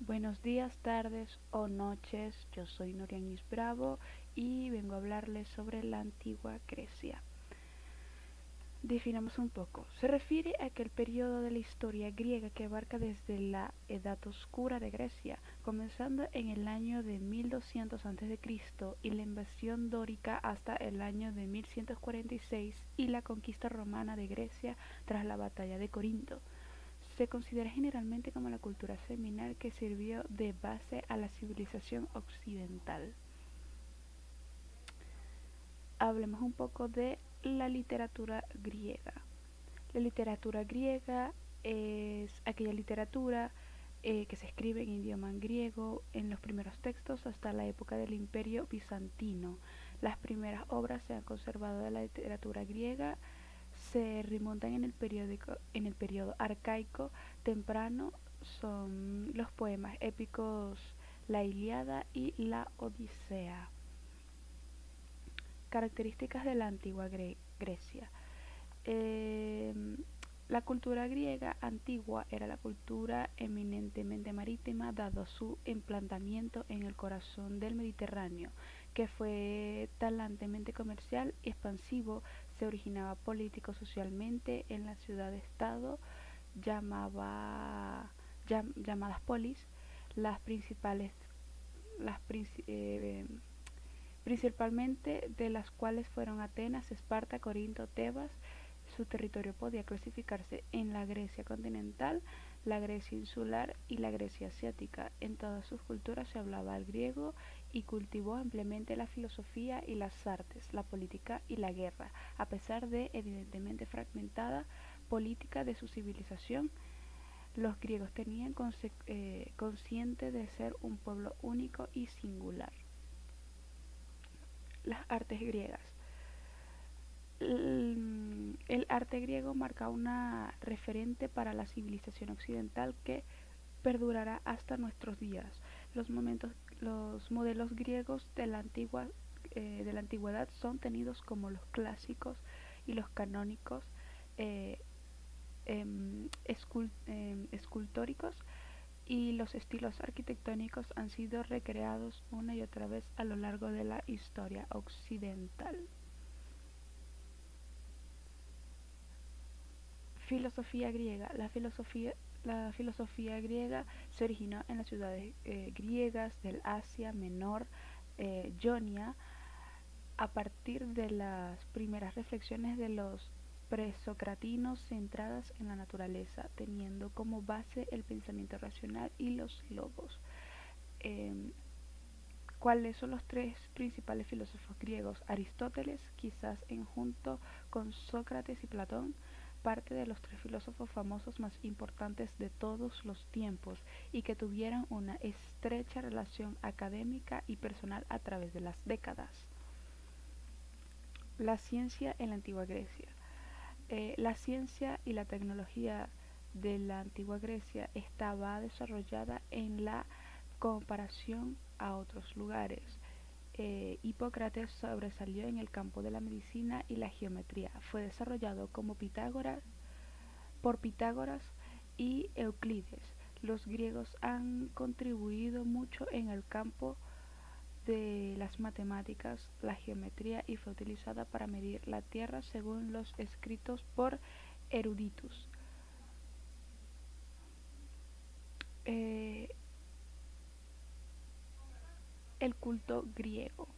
Buenos días, tardes o noches, yo soy Norianis Bravo y vengo a hablarles sobre la antigua Grecia. Definamos un poco. Se refiere a aquel periodo de la historia griega que abarca desde la Edad Oscura de Grecia, comenzando en el año de 1200 a.C. y la invasión dórica hasta el año de 1146 y la conquista romana de Grecia tras la batalla de Corinto. Se considera generalmente como la cultura seminal que sirvió de base a la civilización occidental. Hablemos un poco de la literatura griega. La literatura griega es aquella literatura que se escribe en idioma griego en los primeros textos hasta la época del Imperio Bizantino. Las primeras obras se han conservado de la literatura griega se remontan en el periodo arcaico temprano, son los poemas épicos La Ilíada y la Odisea. Características de la antigua Grecia. Eh, la cultura griega antigua era la cultura eminentemente marítima, dado su emplantamiento en el corazón del Mediterráneo, que fue talantemente comercial y expansivo. Se originaba político socialmente en la ciudad-estado llamadas polis, las principales las principalmente de las cuales fueron Atenas, Esparta, Corinto, Tebas. Su territorio podía clasificarse en la Grecia continental, la Grecia insular y la Grecia asiática. En todas sus culturas se hablaba el griego y cultivó ampliamente la filosofía y las artes, la política y la guerra, a pesar de evidentemente fragmentada política de su civilización. Los griegos tenían consciente de ser un pueblo único y singular. Las artes griegas. El arte griego marca una referente para la civilización occidental que perdurará hasta nuestros días. Los modelos griegos de la antigüedad son tenidos como los clásicos y los canónicos eh, escultóricos, y los estilos arquitectónicos han sido recreados una y otra vez a lo largo de la historia occidental. Filosofía griega. La filosofía griega se originó en las ciudades griegas del Asia Menor, Jonia, a partir de las primeras reflexiones de los presocratinos centradas en la naturaleza, teniendo como base el pensamiento racional y los logos. Eh, ¿Cuáles son los tres principales filósofos griegos? Aristóteles, quizás en junto con Sócrates y Platón, parte de los tres filósofos famosos más importantes de todos los tiempos y que tuvieron una estrecha relación académica y personal a través de las décadas. La ciencia en la antigua Grecia. La ciencia y la tecnología de la antigua Grecia estaba desarrollada en la comparación a otros lugares. Hipócrates sobresalió en el campo de la medicina y la geometría. Fue desarrollado por Pitágoras y Euclides. Los griegos han contribuido mucho en el campo de las matemáticas, la geometría, y fue utilizada para medir la Tierra según los escritos por eruditos. Eh, el culto griego.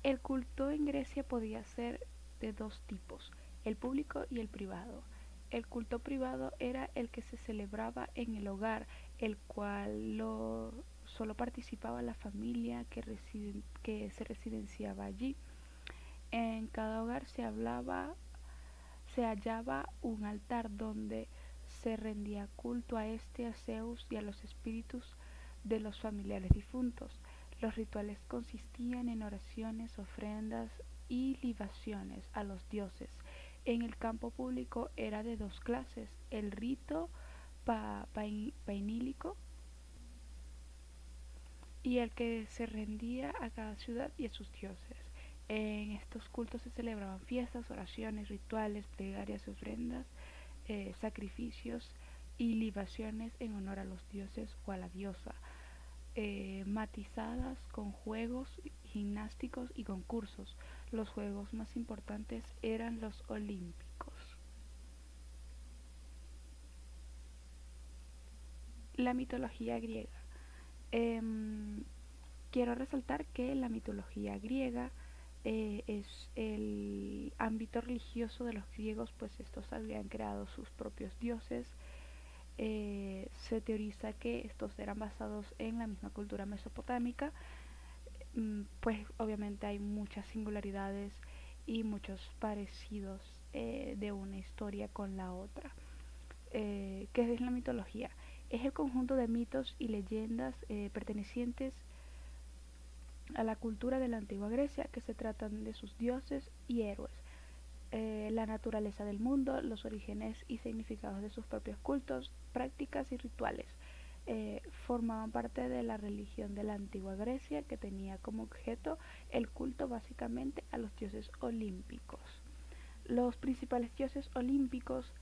El culto en Grecia podía ser de dos tipos, el público y el privado. El culto privado era el que se celebraba en el hogar, el cual solo participaba la familia que se residenciaba allí. En cada hogar se hallaba un altar donde se rendía culto a a Zeus y a los espíritus de los familiares difuntos. Los rituales consistían en oraciones, ofrendas y libaciones a los dioses. En el campo público era de dos clases: el rito painílico y el que se rendía a cada ciudad y a sus dioses. En estos cultos se celebraban fiestas, oraciones, rituales, plegarias, ofrendas, sacrificios y libaciones en honor a los dioses o a la diosa, matizadas con juegos gimnásticos y concursos. Los juegos más importantes eran los olímpicos. La mitología griega. Em, Quiero resaltar que la mitología griega es el ámbito religioso de los griegos, pues estos habían creado sus propios dioses. Se teoriza que estos eran basados en la misma cultura mesopotámica, pues obviamente hay muchas singularidades y muchos parecidos de una historia con la otra. ¿Qué es la mitología? Es el conjunto de mitos y leyendas pertenecientes a la cultura de la antigua Grecia que se tratan de sus dioses y héroes, la naturaleza del mundo, los orígenes y significados de sus propios cultos, prácticas y rituales. Formaban parte de la religión de la antigua Grecia que tenía como objeto el culto básicamente a los dioses olímpicos. Los principales dioses olímpicos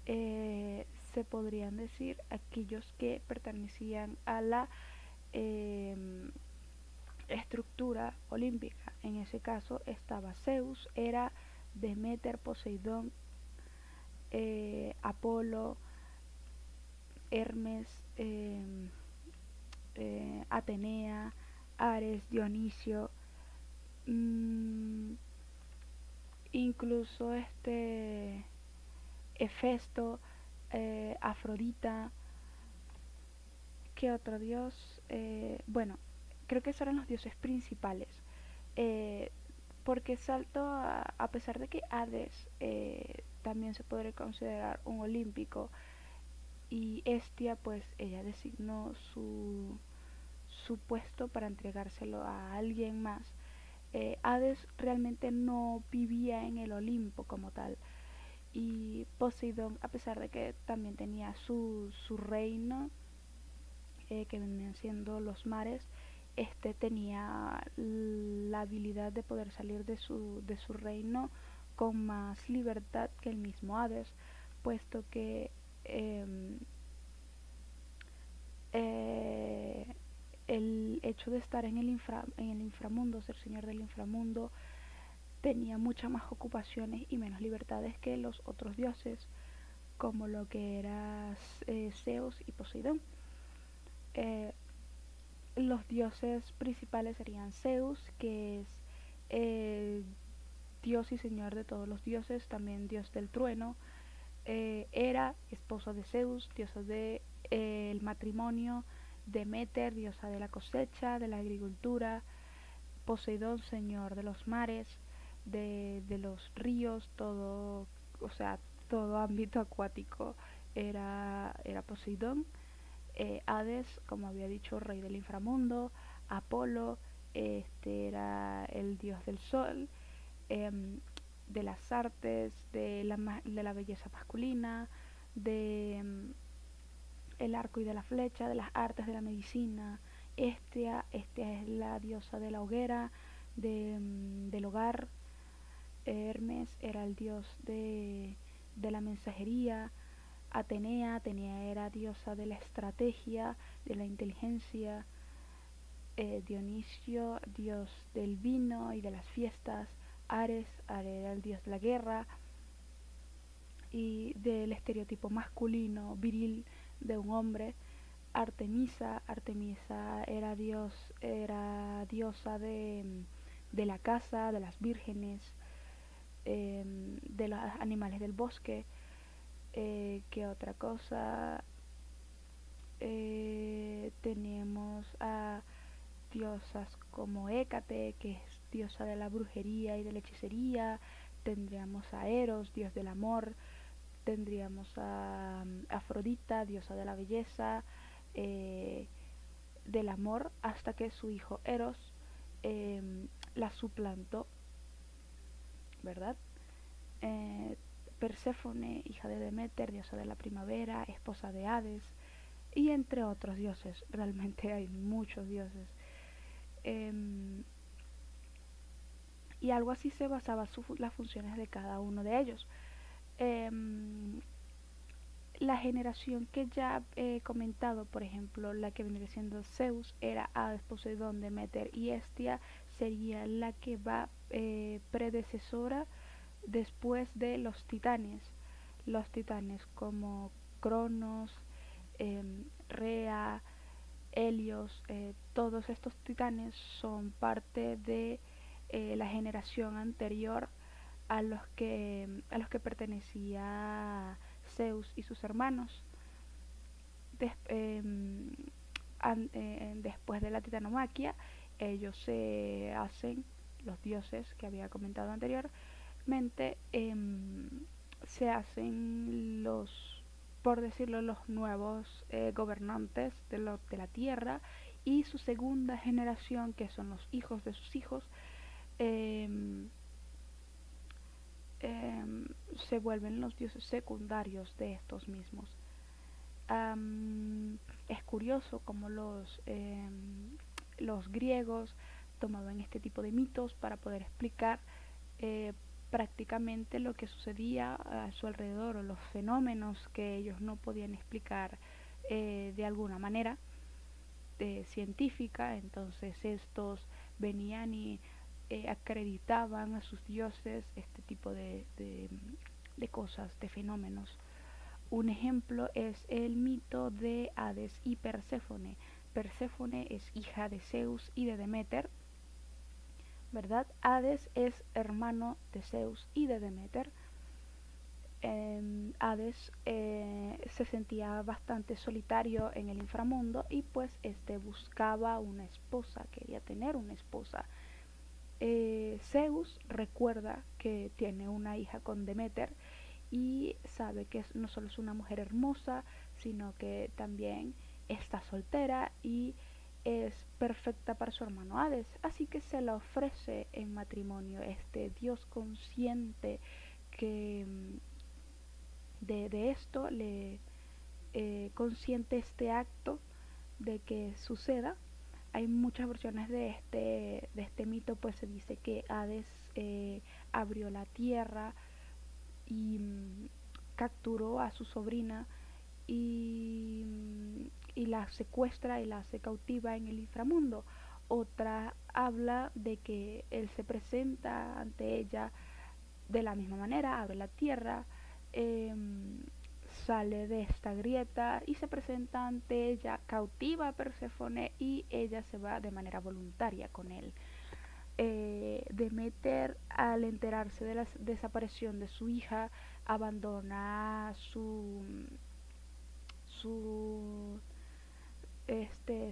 se podrían decir aquellos que pertenecían a la eh, estructura olímpica. En ese caso estaba Zeus, Hera, Demeter, Poseidón, Apolo, Hermes, Atenea, Ares, Dionisio, mmm, incluso Hefesto, Afrodita. ¿Qué otro dios? Bueno, creo que esos eran los dioses principales. Eh, porque Salto, a pesar de que Hades también se podría considerar un olímpico, y Hestia, pues ella designó su puesto para entregárselo a alguien más. Hades realmente no vivía en el Olimpo como tal. Y Poseidón, a pesar de que también tenía su reino, que venían siendo los mares, tenía la habilidad de poder salir de su reino con más libertad que el mismo Hades, puesto que eh, eh, el hecho de estar en el inframundo, ser señor del inframundo, tenía muchas más ocupaciones y menos libertades que los otros dioses, como lo que era Zeus y Poseidón. Eh, los dioses principales serían Zeus, que es eh, dios y señor de todos los dioses, también dios del trueno. Hera, esposa de Zeus, diosa del matrimonio. Demeter, diosa de la cosecha, de la agricultura. Poseidón, señor de los mares, de los ríos, todo, o sea, todo ámbito acuático era Poseidón. Hades, como había dicho, rey del inframundo. Apolo, era el dios del sol, em, de las artes, de la belleza masculina, de el arco y de la flecha, de las artes de la medicina. Estia es la diosa de la hoguera, del hogar. Hermes era el dios de la mensajería. Atenea era diosa de la estrategia, de la inteligencia. Dionisio, dios del vino y de las fiestas. Ares era el dios de la guerra y del estereotipo masculino, viril de un hombre. Artemisa era diosa de la caza, de las vírgenes, de los animales del bosque. ¿Qué otra cosa? Tenemos a diosas como Hécate, que es diosa de la brujería y de la hechicería. Tendríamos a Eros, dios del amor. Tendríamos a Afrodita, diosa de la belleza, eh, del amor, hasta que su hijo Eros eh, la suplantó, ¿verdad? Eh, Perséfone, hija de Demeter, diosa de la primavera, esposa de Hades, y entre otros dioses. Realmente hay muchos dioses. Eh, y algo así se basaba las funciones de cada uno de ellos. Eh, la generación que ya he comentado, por ejemplo, la que vendría siendo Zeus, era Hades, Poseidón, Demeter y Hestia, sería la que va predecesora después de los titanes como Cronos, Rea, Helios, todos estos titanes son parte de la generación anterior a los que pertenecía Zeus y sus hermanos. Des, Después de la titanomaquia, ellos se hacen, los dioses que había comentado anteriormente, se hacen por decirlo, los nuevos gobernantes de la tierra, y su segunda generación, que son los hijos de sus hijos, eh, se vuelven los dioses secundarios de estos mismos. Es curioso cómo los griegos tomaban este tipo de mitos para poder explicar eh, prácticamente lo que sucedía a su alrededor, o los fenómenos que ellos no podían explicar de alguna manera científica. Entonces estos venían y acreditaban a sus dioses este tipo de cosas, de fenómenos. Un ejemplo es el mito de Hades y Perséfone. Perséfone es hija de Zeus y de Demeter, ¿verdad? Hades es hermano de Zeus y de Demeter. Hades se sentía bastante solitario en el inframundo, y pues buscaba una esposa, quería tener una esposa. Zeus recuerda que tiene una hija con Demeter y sabe que no solo es una mujer hermosa, sino que también está soltera y es perfecta para su hermano Hades, así que se la ofrece en matrimonio. Este dios consciente que de esto le consiente este acto de que suceda. Hay muchas versiones de este mito, pues se dice que Hades abrió la tierra y capturó a su sobrina y la secuestra y la hace cautiva en el inframundo. Otra habla de que él se presenta ante ella de la misma manera, abre la tierra, eh, sale de esta grieta y se presenta ante ella, cautiva a Perséfone, y ella se va de manera voluntaria con él. Demeter, al enterarse de la desaparición de su hija, abandona su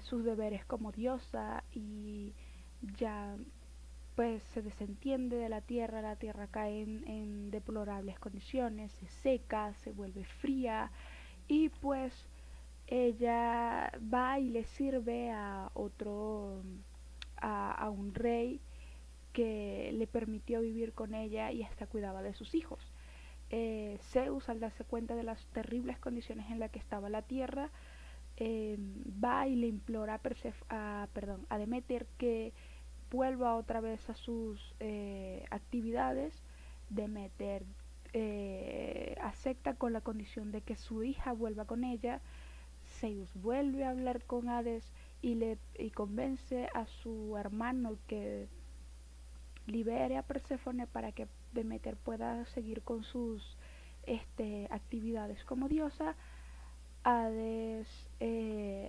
sus deberes como diosa, y ya pues se desentiende de la tierra cae en deplorables condiciones, se seca, se vuelve fría, y pues ella va y le sirve a un rey que le permitió vivir con ella y hasta cuidaba de sus hijos. Zeus, al darse cuenta de las terribles condiciones en las que estaba la tierra, va y le implora a Demeter que vuelva otra vez a sus actividades. Demeter acepta con la condición de que su hija vuelva con ella. Zeus vuelve a hablar con Hades y convence a su hermano que libere a Perséfone para que Demeter pueda seguir con sus actividades como diosa. Hades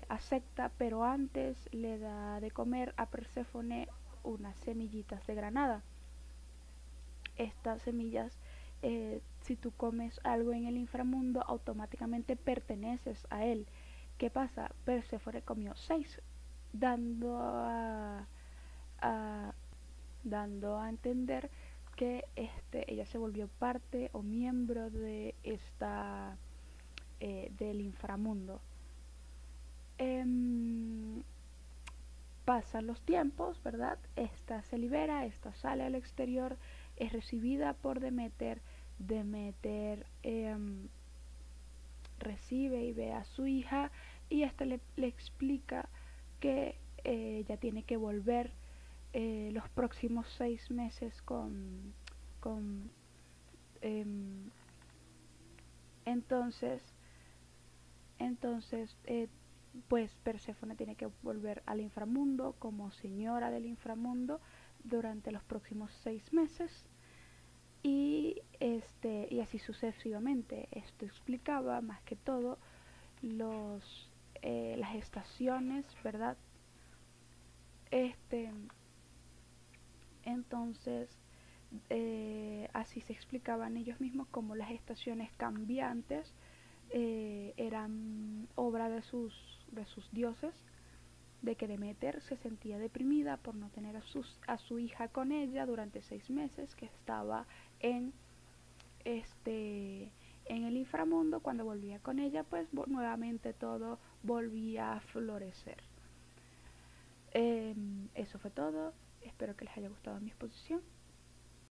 acepta, pero antes le da de comer a Perséfone unas semillitas de granada. Estas semillas, si tú comes algo en el inframundo, automáticamente perteneces a él. ¿Qué pasa? Perséfone comió 6, dando a, dando a entender que ella se volvió parte o miembro de del inframundo. Em, Pasan los tiempos, ¿verdad? Esta se libera, esta sale al exterior, es recibida por Demeter. Demeter recibe y ve a su hija, y esta le explica que ella tiene que volver los próximos 6 meses con entonces Entonces, pues Perséfone tiene que volver al inframundo como señora del inframundo durante los próximos 6 meses y así sucesivamente. Esto explicaba más que todo las estaciones, ¿verdad? Este, entonces, así se explicaban ellos mismos como las estaciones cambiantes eran obra de sus dioses, de que Demeter se sentía deprimida por no tener a su hija con ella durante 6 meses, que estaba en este en el inframundo. Cuando volvía con ella, pues nuevamente todo volvía a florecer. Eso fue todo. Espero que les haya gustado mi exposición.